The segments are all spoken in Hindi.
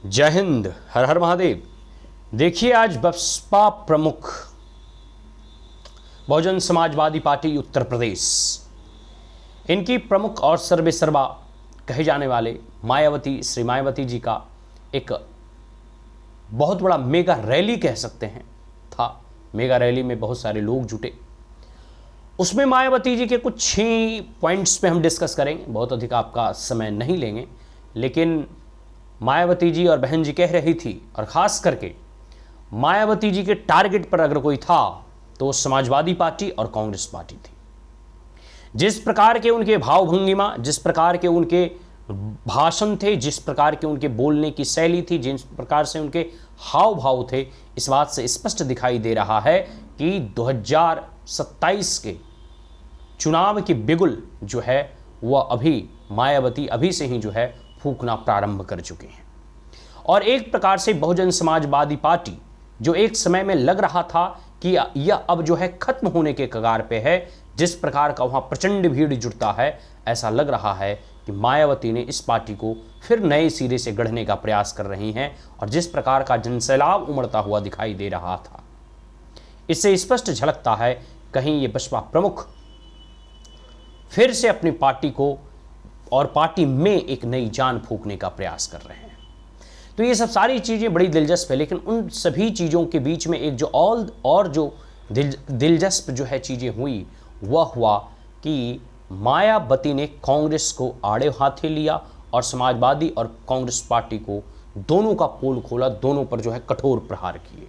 जय हिंद, हर हर महादेव। देखिए, आज बसपा प्रमुख बहुजन समाजवादी पार्टी उत्तर प्रदेश, इनकी प्रमुख और सर्वेसर्वा कहे जाने वाले मायावती, श्री मायावती जी का एक बहुत बड़ा मेगा रैली कह सकते हैं था। मेगा रैली में बहुत सारे लोग जुटे। उसमें मायावती जी के कुछ ही पॉइंट्स पे हम डिस्कस करेंगे, बहुत अधिक आपका समय नहीं लेंगे। लेकिन मायावती जी और बहन जी कह रही थी, और ख़ास करके मायावती जी के टारगेट पर अगर कोई था तो वो समाजवादी पार्टी और कांग्रेस पार्टी थी। जिस प्रकार के उनके भाव भंगिमा, जिस प्रकार के उनके भाषण थे, जिस प्रकार के उनके बोलने की शैली थी, जिस प्रकार से उनके हाव भाव थे, इस बात से स्पष्ट दिखाई दे रहा है कि 2027 के चुनाव की बिगुल जो है वह अभी मायावती अभी से ही जो है फूंकना प्रारंभ कर चुके हैं। और एक प्रकार से बहुजन समाजवादी पार्टी, जो एक समय में लग रहा था कि यह अब जो है खत्म होने के कगार पे है, जिस प्रकार का वहां प्रचंड भीड़ जुटता है, ऐसा लग रहा है कि मायावती ने इस पार्टी को फिर नए सिरे से गढ़ने का प्रयास कर रही हैं। और जिस प्रकार का जनसैलाब उमड़ता हुआ दिखाई दे रहा था, इससे स्पष्ट झलकता है कहीं ये बसपा प्रमुख फिर से अपनी पार्टी को और पार्टी में एक नई जान फूंकने का प्रयास कर रहे हैं। तो ये सब सारी चीज़ें बड़ी दिलचस्प है। लेकिन उन सभी चीज़ों के बीच में एक जो और जो दिलचस्प जो है चीज़ें हुई, वह हुआ कि मायावती ने कांग्रेस को आड़े हाथे लिया और समाजवादी और कांग्रेस पार्टी को दोनों का पोल खोला, दोनों पर जो है कठोर प्रहार किए।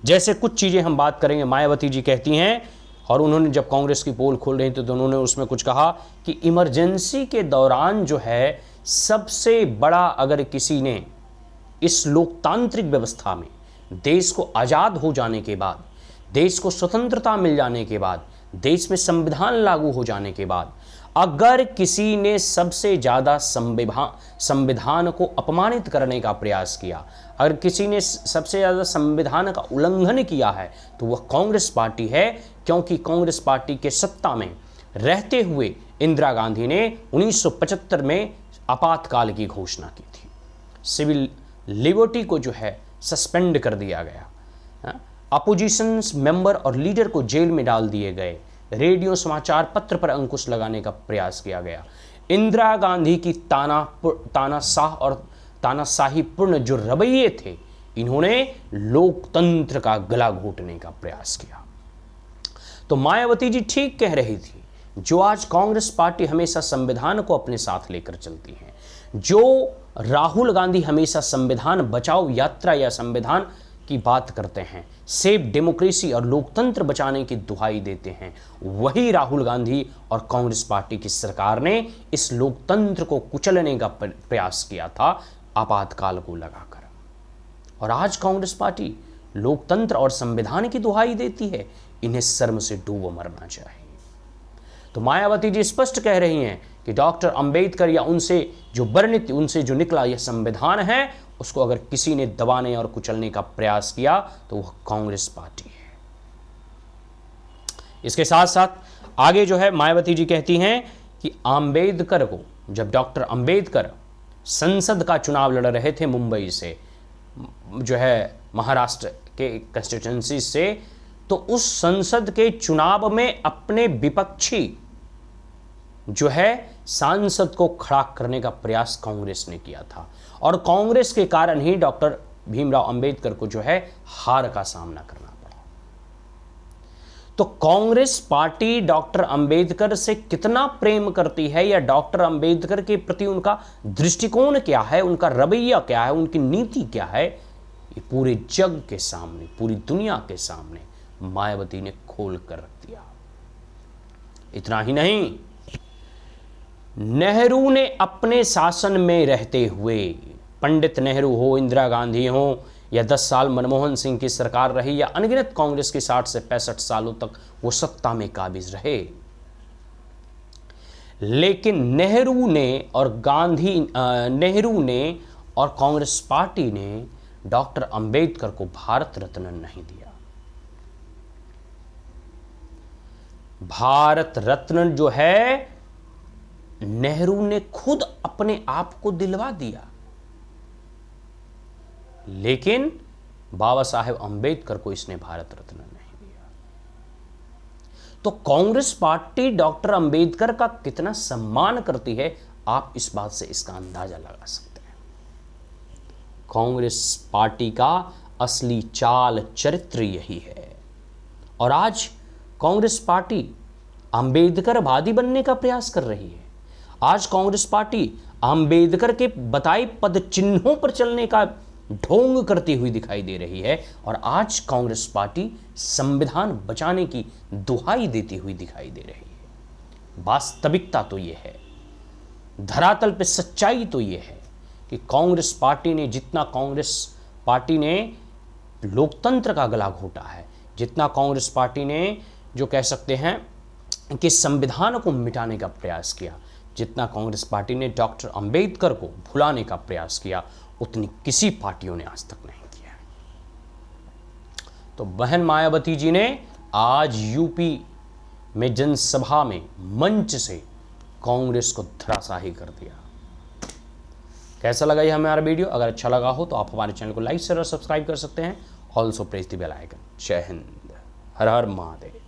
जैसे कुछ चीज़ें हम बात करेंगे। मायावती जी कहती हैं, और उन्होंने जब कांग्रेस की पोल खोल रही थी तो उन्होंने उसमें कुछ कहा कि इमरजेंसी के दौरान जो है सबसे बड़ा, अगर किसी ने इस लोकतांत्रिक व्यवस्था में, देश को आज़ाद हो जाने के बाद, देश को स्वतंत्रता मिल जाने के बाद, देश में संविधान लागू हो जाने के बाद, अगर किसी ने सबसे ज़्यादा संविधान को अपमानित करने का प्रयास किया, अगर किसी ने सबसे ज़्यादा संविधान का उल्लंघन किया है, तो वह कांग्रेस पार्टी है। क्योंकि कांग्रेस पार्टी के सत्ता में रहते हुए इंदिरा गांधी ने 1975 में आपातकाल की घोषणा की थी। सिविल लिबर्टी को जो है सस्पेंड कर दिया गया, अपोजिशन मेंबर और लीडर को जेल में डाल दिए गए, रेडियो समाचार पत्र पर अंकुश लगाने का प्रयास किया गया। इंदिरा गांधी की तानाशाह और तानाशाहीपूर्ण जो रवैये थे, इन्होंने लोकतंत्र का गला घोटने का प्रयास किया। तो मायावती जी ठीक कह रही थी, जो आज कांग्रेस पार्टी हमेशा संविधान को अपने साथ लेकर चलती है, जो राहुल गांधी हमेशा संविधान बचाओ यात्रा या संविधान की बात करते हैं, सेफ डेमोक्रेसी और लोकतंत्र बचाने की दुहाई देते हैं, वही राहुल गांधी और कांग्रेस पार्टी की सरकार ने इस लोकतंत्र को कुचलने का प्रयास किया था आपातकाल को लगाकर। और आज कांग्रेस पार्टी लोकतंत्र और संविधान की दुहाई देती है। इन्हें शर्म से डूब मरना चाहिए। तो मायावती जी स्पष्ट कह रही हैं कि डॉक्टर अंबेडकर या उनसे जो वर्णित, उनसे जो निकला यह संविधान है, उसको अगर किसी ने दबाने और कुचलने का प्रयास किया तो वह कांग्रेस पार्टी है। इसके साथ साथ आगे जो है मायावती जी कहती हैं कि अंबेडकर को, जब डॉक्टर अंबेडकर संसद का चुनाव लड़ रहे थे मुंबई से, जो है महाराष्ट्र के कंस्टिट्यूएंसी से, तो उस संसद के चुनाव में अपने विपक्षी जो है सांसद को खड़ा करने का प्रयास कांग्रेस ने किया था। और कांग्रेस के कारण ही डॉक्टर भीमराव अंबेडकर को जो है हार का सामना करना पड़ा। तो कांग्रेस पार्टी डॉक्टर अंबेडकर से कितना प्रेम करती है, या डॉक्टर अंबेडकर के प्रति उनका दृष्टिकोण क्या है, उनका रवैया क्या है, उनकी नीति क्या है, ये पूरे जग के सामने, पूरी दुनिया के सामने मायावती ने खोल कर रख दिया। इतना ही नहीं, नेहरू ने अपने शासन में रहते हुए, पंडित नेहरू हो, इंदिरा गांधी हो, या 10 साल मनमोहन सिंह की सरकार रही, या अनगिनत कांग्रेस की 60 से 65 सालों तक वो सत्ता में काबिज रहे, लेकिन नेहरू ने और कांग्रेस पार्टी ने डॉक्टर अंबेडकर को भारत रत्न नहीं दिया। भारत रत्न जो है नेहरू ने खुद अपने आप को दिलवा दिया। लेकिन बाबा साहेब अंबेडकर को इसने भारत रत्न नहीं दिया। तो कांग्रेस पार्टी डॉक्टर अंबेडकर का कितना सम्मान करती है, आप इस बात से इसका अंदाजा लगा सकते हैं। कांग्रेस पार्टी का असली चाल चरित्र यही है। और आज कांग्रेस पार्टी अंबेडकरवादी बनने का प्रयास कर रही है। आज कांग्रेस पार्टी अंबेडकर के बताए पद चिन्हों पर चलने का ढोंग करती हुई दिखाई दे रही है। और आज कांग्रेस पार्टी संविधान बचाने की दुहाई देती हुई दिखाई दे रही है। वास्तविकता तो यह है, धरातल पे सच्चाई तो यह है कि कांग्रेस पार्टी ने लोकतंत्र का गला घोटा है, जितना कांग्रेस पार्टी ने जो कह सकते हैं कि संविधान को मिटाने का प्रयास किया, जितना कांग्रेस पार्टी ने डॉक्टर अंबेडकर को भुलाने का प्रयास किया, उतनी किसी पार्टियों ने आज तक नहीं किया। तो बहन मायावती जी ने आज यूपी में जनसभा में मंच से कांग्रेस को धराशाही कर दिया। कैसा लगा ये हमारा वीडियो? अगर अच्छा लगा हो तो आप हमारे चैनल को लाइक शेयर और सब्सक्राइब कर सकते हैं। Also press the bell icon. जय हिंद, हर हर महादेव।